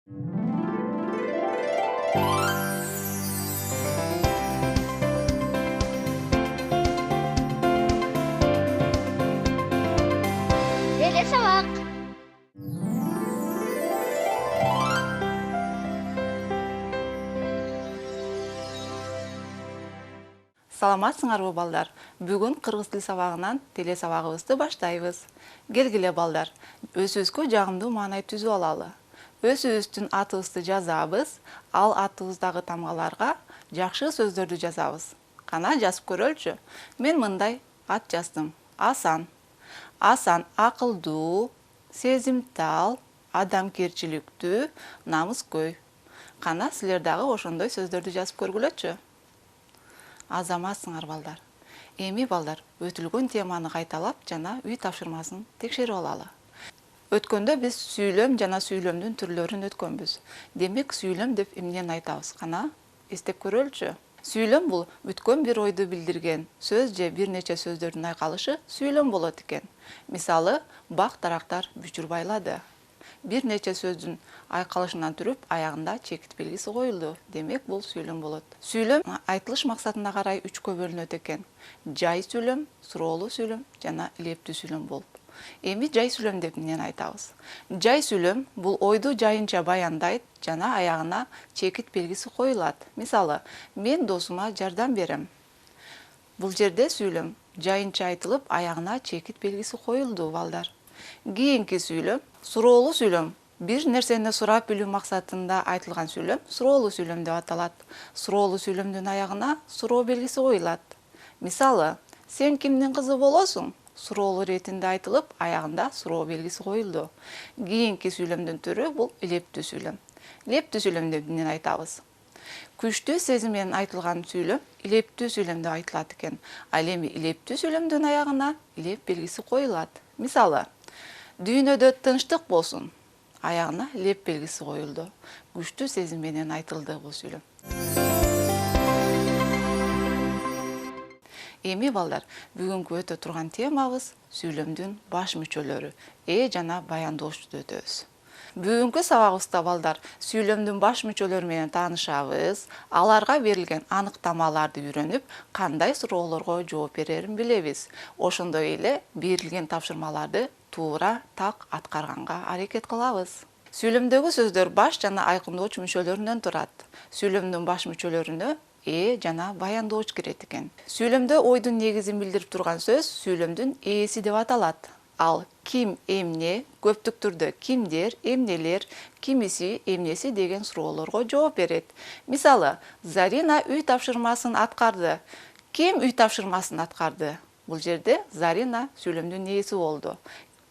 Dede sabak. Саламатсыңарбы балдар? Бүгүн кыргыз тил сабагынан теле сабагыбызды баштайбыз. Келгиле балдар, өзүбүзгө жагымдуу маанай түзүп алалы. Өзүбүздүн атыбызды жазабыз, ал атыбыздагы тамгаларга жакшы сөздөрдү жазабыз. Кана жазып көрөлчү. Мен мындай ат жаздым. Асан. Асан акылдуу, сезимтал, адамгерчиликтүү, намыскөй. Кана силер дагы ошондой сөздөрдү жазып көргүлөчү. Азаматсыңар балдар. Эми балдар, өтүлгөн теманы кайталап жана үй тапшырмасын текшерип алалы. Өткөндө биз сүйлөм жана сүйлөмдүн түрлөрүн өткөнбүз. Демек, сүйлөм деп эмнени айтабыз? Кана эстеп көрөлчү. Сүйлөм бул бүткөн бир ойду билдирген сөз же бир нече сөздөрдүн айкалышы сүйлөм болот экен. Мисалы, бак дарактар бүчүр байлады. Бир нече сөздүн айкалышынан түрүп, аягында чекит белгиси коюлду. Демек, бул сүйлөм болот. Сүйлөм айтылыш максатына карай үчкө бөлүнөт экен. Жай сүйлөм, суроолуу сүйлөм жана илептүү сүйлөм болуп. Эми жай сүйлөм деп эмнени айтабыз? Жай сүйлөм бул ойду жайынча баяндайт жана аягына чекит белгиси коюлат. Мисалы, мен досума жардам берем. Бул жерде сүйлөм жайынча айтылып, аягына чекит белгиси коюлду, балдар. Кийинки сүйлөм суроолуу сүйлөм. Бир нерсени сурап билүү максатында айтылган сүйлөм суроолуу сүйлөм деп аталат. Суроолуу сүйлөмдүн аягына суроо белгиси коюлат. Мисалы, сен кимдин кызы болосуң? Суроолуу иретинде айтылып, аягында суроо белгиси коюлду. Кийинки сүйлөмдүн түрү бул илептүү сүйлөм. Илептүү сүйлөм деп эмнени айтабыз? Күчтүү сезим менен айтылган сүйлөм илептүү сүйлөм деп айтылат экен. Ал эми илептүү сүйлөмдүн аягына илеп белгиси коюлат. Мисалы, дүйнөдө тынчтык болсун. Аягына илеп белгиси коюлду. Күчтүү сезим менен айтылды бул сүйлөм. Эми балдар, бүгүнкү өтө турган темабыз сүйлөмдүн баш мүчөлөрү, жана баяндоочуду өтөбүз. Бүгүнкү сабагыбызда балдар сүйлөмдүн баш мүчөлөрү менен таанышабыз, аларга берилген аныктамаларды үйрөнүп, кандай суроолорго жооп берерин билебиз. Ошондой эле берилген тапшырмаларды туура так аткарганга аракет кылабыз. Сүйлөмдөгү сөздөр баш жана айкындоочу мүчөлөрүнөн турат. Сүйлөмдүн баш мүчөлөрүнө жана баяндооч кирет экен. Сүйлөмдө ойдун негизин билдирип турган сөз сүйлөмдүн ээси деп аталат. Ал ким, эмне, көптүк түрдө кимдер, эмнелер, кимиси, эмнеси деген суроолорго жооп берет. Мисалы, Зарина үй тапшырмасын аткарды. Ким үй тапшырмасын аткарды? Бул жерде Зарина сүйлөмдүн ээси болду.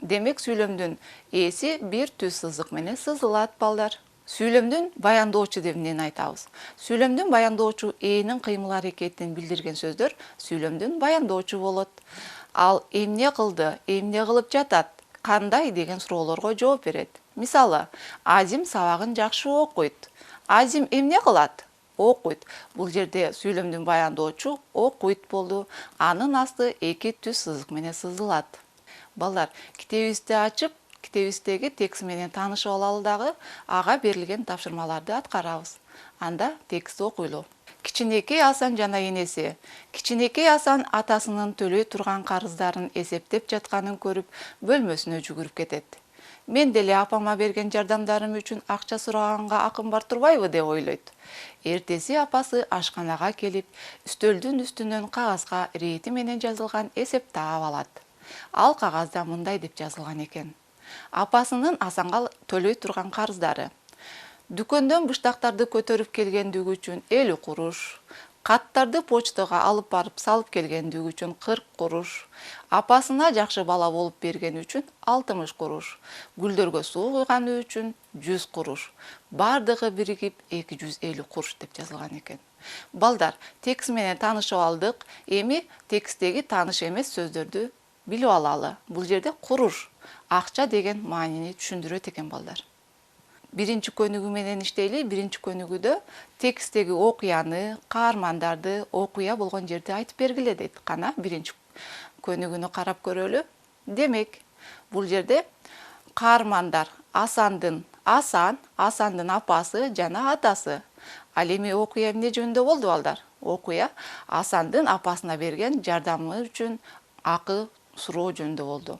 Демек, сүйлөмдүн ээси бир түз сызык менен сызылат, балдар. Сүйлөмдүн баяндоочу деп эмнени айтабыз? Сүйлөмдүн баяндоочу энин кыймыл аракетин билдирген сөздөр сүйлөмдүн баяндоочу болот. Ал эмне кылды, эмне кылып жатат, кандай деген суроолорго жооп берет. Мисалы, Азим сабагын жакшы окуйт. Азим эмне кылат? Окуйт. Бул жерде сүйлөмдүн баяндоочу окуйт болду. Анын асты эки түз сызык менен сызылат. Балдар, китебибизди ачып, китебибиздеги текст менен таанышып алалы дагы, ага берилген тапшырмаларды аткарабыз. Анда текстти окуйлу. Кичинекей Асан жана энеси. Кичинекей Асан атасынын төлөй турган карыздарын эсептеп жатканын көрүп, бөлмөсүнө жүгүрүп кетет. Мен деле апама берген жардамдарым үчүн акча сураганга акым бар турбайбы деп ойлойт. Эртеси апасы ашканага келип, үстөлдүн үстүнөн кагазга ирети менен жазылган эсеп таап алат. Ал кагазда мындай деп жазылган экен. Апасынын Асанга төлөй турган карыздары. Дүкөндөн быштактарды көтөрүп келгендиги үчүн 50 куруш, каттарды почтага алып барып салып келгендиги үчүн 40 куруш, апасына жакшы бала болуп бергени үчүн 60 куруш, гүлдөргө суу куйганы үчүн 100 куруш, бардыгы биригип 250 куруш деп жазылган экен. Балдар, текст менен таанышып алдык. Эми тексттеги тааныш эмес сөздөрдү билип алалы. Бул жерде куруш, акча деген маанини түшүндүрөт экен, балдар. Биринчи көнүгүү менен иштейли. Биринчи көнүгүүдө тексттеги окуяны, каармандарды, окуя болгон жерди айтып бергиле дейт. Кана биринчи көнүгүүнү карап көрөлү. Демек, бул жерде каармандар Асандын Асан, Асандын апасы жана атасы. Ал эми окуя эмне жөнүндө болду балдар? Окуя Асандын апасына берген жардамы үчүн акы суроо жөнүндө болду.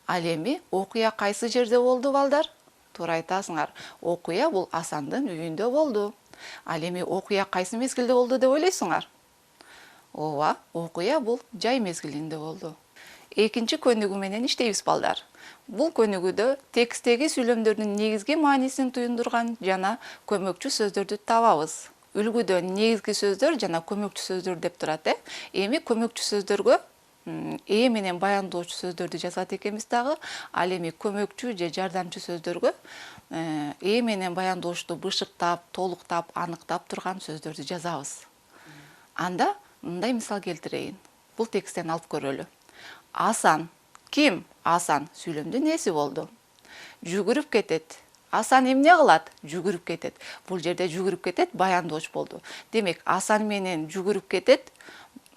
Ал эми окуя кайсы жерде болду балдар? Туура айтасыңар. Окуя бул Асандын үйүндө болду. Ал эми окуя кайсы мезгилде болду деп ойлойсуңар? Ооба, окуя бул жай мезгилинде болду. Экинчи көнүгүү менен иштейбиз балдар. Бул көнүгүүдө текстеги сүйлөмдөрдүн негизги маанисин туюндурган жана көмөкчү сөздөрдү табабыз. Үлгүдө негизги сөздөр жана көмөкчү сөздөр деп турат. Эми көмөкчү сөздөргө менен баяндоочу сөздөрдү жазат экенбиз дагы. Ал эми көмөкчү же жардамчы сөздөргө менен баяндоочту бышыктап, толуктап, аныктап турган сөздөрдү жазабыз. Анда мындай мисал келтирейин. Бул тексттен алып көрөлү. Асан. Ким? Асан сүйлөмдүн эси болду. Жүгүрүп кетет. Асан эмне кылат? Жүгүрүп кетет. Бул жерде жүгүрүп кетет баяндооч болду. Демек, Асан менен жүгүрүп кетет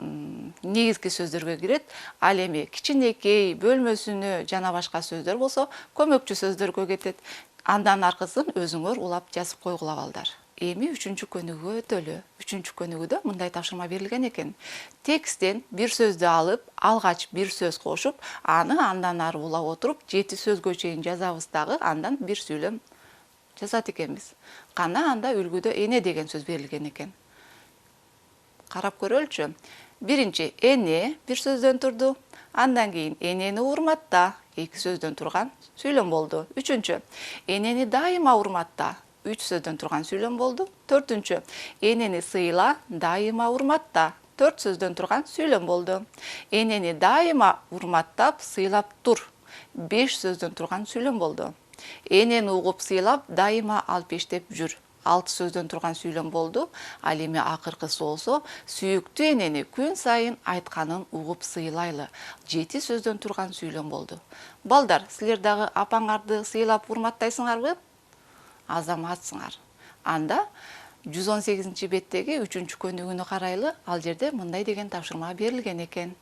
негизги сөздөргө кирет. Ал эми кичинекей, бөлмөсүнө жана башка сөздөр болсо көмөкчү сөздөргө кетет. Андан аркысын өзүңөр улап жазып койгула балдар. Эми үчүнчү көнүгүүгө өтөлү. Үчүнчү көнүгүүдө мындай тапшырма берилген экен. Тексттен бир сөздү алып, алгач бир сөз кошуп, аны андан ары улап отуруп, 7 сөзгө чейин жазабыз дагы, андан бир сүйлөм жазат экенбиз. Кана анда үлгүдө эне деген сөз берилген экен. Карап көрөлүчү. Биринчи эне бир сөздөн турду. Андан кийин энени урматта 2 сөздөн турган сүйлөм болду. Үчүнчү энени дайыма урматта 3 сөздөн турган сүйлөм болду. Төртүнчү энени сыйла дайыма урматта 4 сөздөн турган сүйлөм болду. Энени дайыма урматтап сыйлап тур 5 сөздөн турган сүйлөм болду. Энени угуп сыйлап дайыма алпештеп жүр 6 сөздөн турган сүйлөм болду. Ал эми акыркысы болсо сүйүктүү энени күн сайын айтканын угуп сыйлайлы 7 сөздөн турган сүйлөм болду. Балдар, силер дагы апаңарды сыйлап урматтайсыңарбы? Азаматсыңар. Анда 118 беттеги 3-чү көнүгүүнү карайлы. Ал жерде мындай деген тапшырма берилген экен.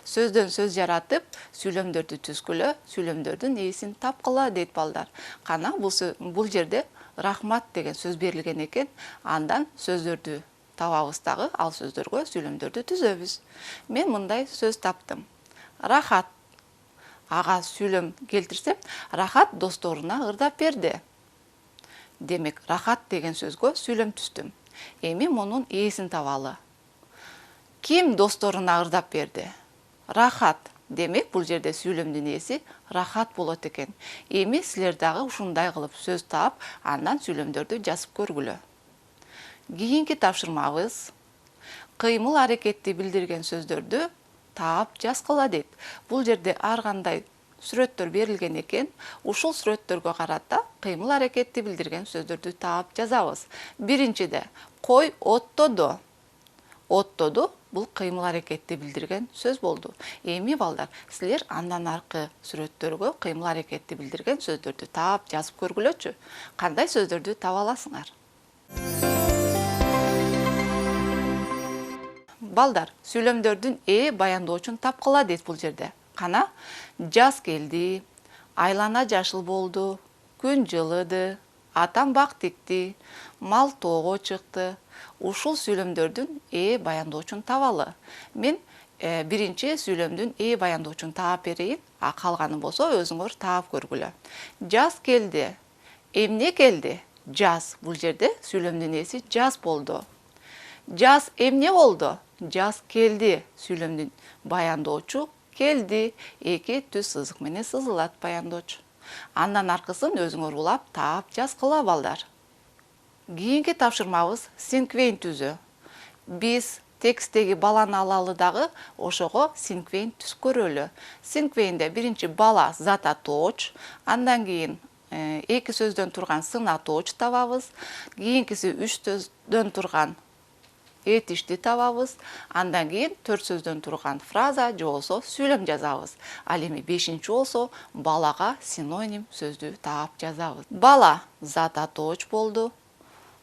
Сөздөн сөз жаратып, сүйлөмдөрдү түзгүлө, сүйлөмдөрдүн ээсин тапкыла дейт балдар. Кана бул жерде рахмат деген сөз берилген экен. Андан сөздөрдү табабыз дагы, ал сөздөргө сүйлөмдөрдү түзөбүз. Мен мындай сөз таптым. Рахат. Ага сүйлөм келтирсем, рахат досторуна ырдап берди. Демек, рахат деген сөзгө сүйлөм түздүм. Эми мунун ээсин табалы. Ким досторуна ырдап берди? Рахат. Демек, бул жерде сүйлөмдүн ээси рахат болот экен. Эми силер дагы ушундай кылып сөз таап, андан сүйлөмдөрдү жазып көргүлө. Кийинки тапшырмабыз кыймыл аракетти билдирген сөздөрдү таап жазгыла дейт. Бул жерде ар кандай сүрөттөр берилген экен. Ушул сүрөттөргө карата кыймыл аракетти билдирген сөздөрдү таап жазабыз. Биринчиде кой оттоду. Оттоду бул кыймыл аракетти билдирген сөз болду. Эми балдар, силер андан аркы сүрөттөргө кыймыл аракетти билдирген сөздөрдү таап жазып көргүлөчү. Кандай сөздөрдү таба аласыңар? Балдар, сүйлөмдөрдүн баяндоочун тапкыла дейт бул жерде. Кана жаз келди, айлана жашыл болду, күн жылыды, атам бак тикти, мал тоого чыкты. Ушул сүйлөмдөрдүн баяндоочун табалы. Мен биринчи сүйлөмдүн баяндоочун таап берейин, а калганы болсо өзүңөр таап көргүлө. Жаз келди. Эмне келди? Жаз. Бул жерде сүйлөмдүн ээси жаз болду. Жаз эмне болду? Жаз келди. Сүйлөмдүн баяндоочу келди. 2 түз сызык менен сызылат баяндоочу. Андан аркысын өзүңөр улап таап жазгыла балдар. Кийинки тапшырмабыз синквейн түзүү. Биз тексттеги баланы алалы дагы, ошого синквейн түзүп көрөлү. Синквейнде биринчи бала зататооч, андан кийин 2 сөздөн турган сынатооч табабыз, кийинкиси 3 сөздөн турган этишти табабыз, андан кийин 4 сөздөн турган фраза же болсо сүйлөм жазабыз. Ал эми 5-чи болсо балага синоним сөздү таап жазабыз. Бала зататооч болду.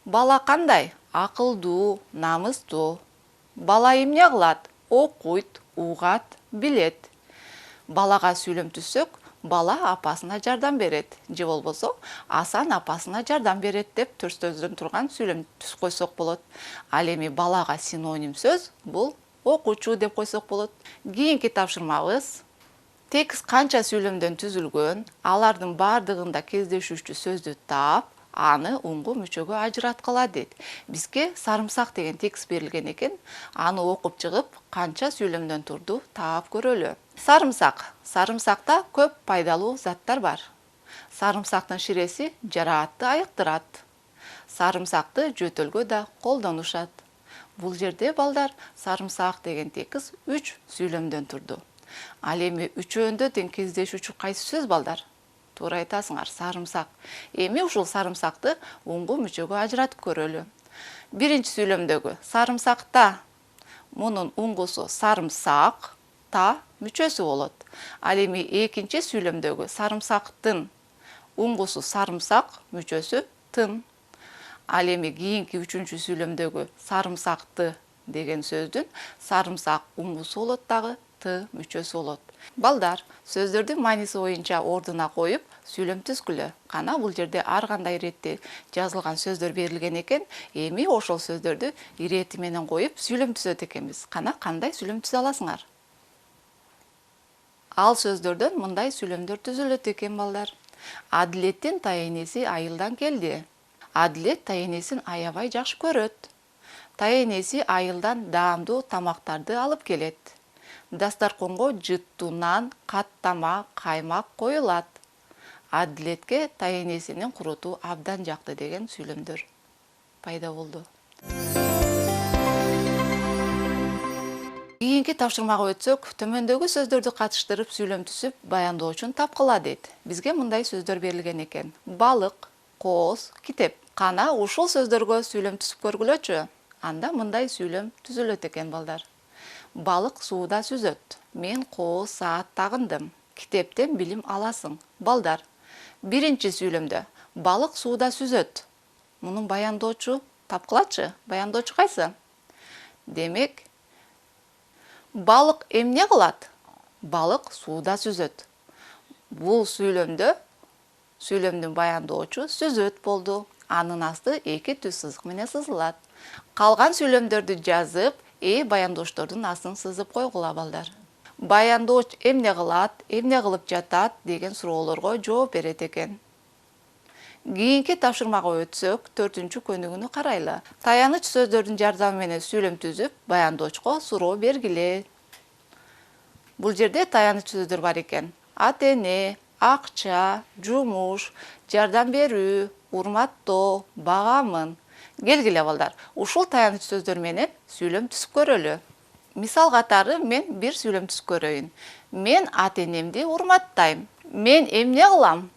Бала кандай? Акылдуу, намыстуу. Бала эмне кылат? Окуйт, угат, билет. Балага сүйлөм түзсөк, бала апасына жардам берет, же болбосо Асан апасына жардам берет деп төртсөздөн турган сүйлөм түз койсок болот. Ал эми балага синоним сөз бул окуучу деп койсок болот. Кийинки тапшырмабыз текст канча сүйлөмдөн түзүлгөн, алардын бардыгында кездешүүчү сөздү таап, аны уңгу мүчөгө ажыраткыла дейт. Бизге сарымсак деген текст берилген экен, аны окуп чыгып, канча сүйлөмдөн турду таап көрөлү. Сарымсак. Сарымсакта көп пайдалуу заттар бар. Сарымсактын ширеси жараатты айыктырат. Сарымсакты жөтөлгө да колдонушат. Бул жерде балдар сарымсак деген текст 3 сүйлөмдөн турду. Ал эми үчөөндө тең кездешүүчү кайсы сөз балдар? Туура айтасыңар, сарымсак. Эми ушул сарымсакты уңгу мүчөгө ажыратып көрөлү. Биринчи сүйлөмдөгү сарымсакта мунун уңгусу сарымсак, та мүчөсү болот. Ал эми экинчи сүйлөмдөгү сарымсактын уңгусу сарымсак, мүчөсү тын. Ал эми кийинки үчүнчү сүйлөмдөгү сарымсакты деген сөздүн сарымсак уңгусу болот дагы, ты мүчөсү болот. Балдар, сөздөрдүн мааниси боюнча ордуна коюп, сүйлөм түзгүлө. Кана бул жерде ар кандай иретте жазылган сөздөр берилген экен, эми ошол сөздөрдү ирети менен коюп, сүйлөм түзөт экенбиз. Кана кандай сүйлөм түзө аласыңар? Ал сөздөрдөн мындай сүйлөмдөр түзүлөт экен балдар. Адилеттин тайенеси айылдан келди. Адилет тайенесин аябай жакшы көрөт. Тайенеси айылдан даамдуу тамактарды алып келет. Дастарконго жыттуу нан, каттама, каймак коюлат. Адилетке тайенесинин куруту абдан жакты деген сүйлөмдөр пайда болду. Кийинки тапшырмага өтсөк, төмөндөгү сөздөрдү катыштырып сүйлөм түзүп, баяндоочун тапкыла дейт. Бизге мындай сөздөр берилген экен: балык, кооз, китеп. Кана ушул сөздөргө сүйлөм түзүп көргүлөчү. Анда мындай сүйлөм түзүлөт экен балдар. Балык сууда сүзөт. Мен кооз саат тагындым. Китептен билим аласың. Балдар, биринчи сүйлөмдө балык сууда сүзөт. Мунун баяндоочу тапкылачы. Баяндоочу кайсы? Демек, балык эмне кылат? Балык сууда сүзөт. Бул сүйлөмдө сүйлөмдүн баяндоочу сүзөт болду. Анын асты эки түз сызык менен сызылат. Калган сүйлөмдөрдү жазып, баяндоочтордун астын сызып койгула балдар. Баяндооч эмне кылат, эмне кылып жатат деген суроолорго жооп берет экен. Кийинки тапшырмага өтсөк, 4-чү көнүгүүнү карайлы. Таяныч сөздөрдүн жардамы менен сүйлөм түзүп, баяндоочко суроо бергиле. Бул жерде таяныч сөздөр бар экен. Ата-эне, акча, жумуш, жардам берүү, урматтоо, багамын. Келгиле балдар, ушул таяныч сөздөр менен сүйлөм түзүп көрөлү. Мисал катары мен бир сүйлөм түзүп көрөйүн. Мен ата-энемди урматтайм. Мен эмне кылам?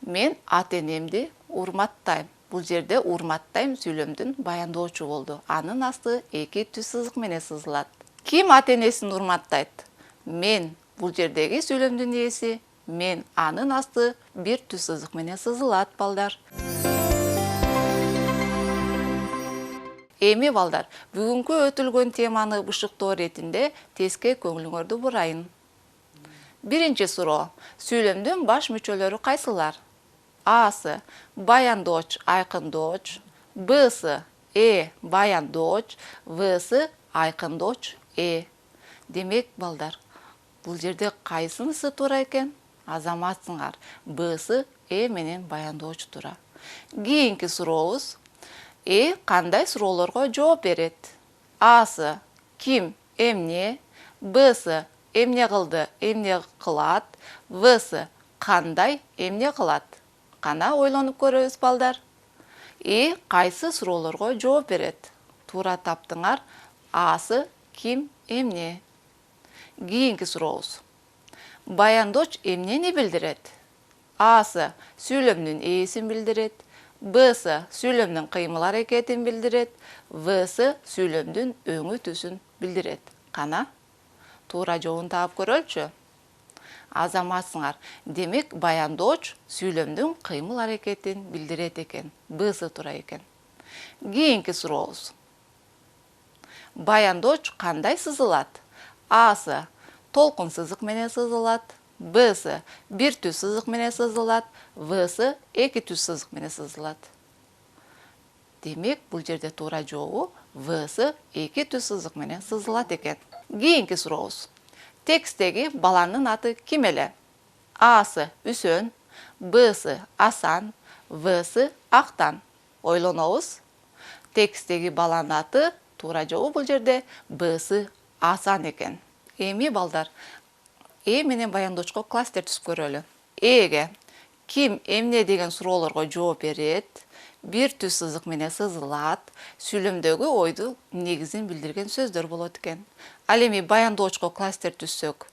Мен ата-энемди урматтайм. Бул жерде урматтайм сүйлөмдүн баяндоочу болду. Анын асты эки түз сызык менен сызылат. Ким ата-энесин урматтайт? Мен. Бул жердеги сүйлөмдүн ээси мен. Анын асты бир түз сызык менен сызылат балдар. Эми балдар, бүгүнкү өтүлгөн теманы бышыктоо иретинде теске көңүлүңөрдү бурайын. Биринчи суроо. Сүйлөмдүн баш мүчөлөрү кайсылар? Асы баяндооч, айкындооч, Бсы баяндооч, Всы айкындооч, Демек балдар, бул жерде кайсынысы туура экен? Азаматсыңар. Бсы менен баяндооч туура. Кийинки сурообуз. Кандай суроолорго жооп берет? Асы ким, эмне, Бсы эмне кылды, эмне кылат, Всы кандай, эмне кылат? Кана ойлонуп көрөбүз балдар. Кайсы суроолорго жооп берет? Туура таптыңар. Асы ким, эмне. Кийинки сурообуз. Баяндооч эмнени билдирет? Асы сүйлөмдүн ээсин билдирет. Бсы сүйлөмдүн кыймыл аракетин билдирет. Всы сүйлөмдүн өңү түсүн билдирет. Кана туура жообун таап көрөлчү. Азаматсыңар. Демек баяндооч сүйлөмдүн кыймыл аракетин билдирет экен. Бсы туура экен. Кийинки сурообуз. Баяндооч кандай сызылат? Асы толкун сызык менен сызылат. B'si bir түз сызык менен сызылат, V'si эки түз сызык менен сызылат. Демек, бул жерде туура жообу V'si эки түз сызык менен сызылат экен. Кийинки сурообуз. Текстеги баланын аты ким эле? A'сы Үсөн, B'si Асан, V'si Актан. Ойлонобуз. Текстеги баланын аты туура жообу бул жерде B'si Асан экен. Эми балдар, менен баяндоочко класстер түзүп көрөлү. Эге ким эмне деген суроолорго жооп берет, bir түз сызык менен сызылат, сүйлөмдөгү ойду негизин билдирген сөздөр болот экен. Ал эми баяндоочко класстер түзсөк,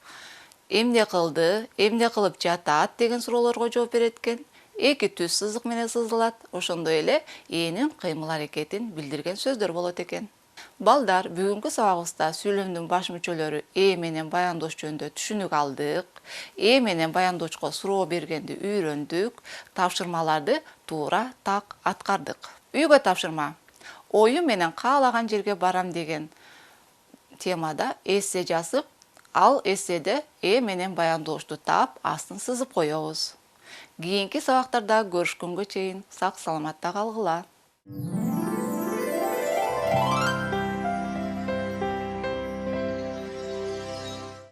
эмне кылды, эмне кылып жатат деген суроолорго жооп берет экен. Эки түз сызык менен сызылат, ошондой эле энин кыймыл аракетин билдирген сөздөр болот экен. Балдар, бүгүнкү сабагыбызда сүйлөмдүн баш мүчөлөрү менен баяндооч жөнүндө түшүнүк алдык, менен баяндоочко суроо бергенди үйрөндүк, тапшырмаларды туура так аткардык. Үйгө тапшырма. Оюм менен каалаган жерге барам деген темада эссе жазып, ал эсседе менен баяндоочту таап, астын сызып коебуз. Кийинки сабактарда көрүшкөнгө чейин сак саламатта калгыла.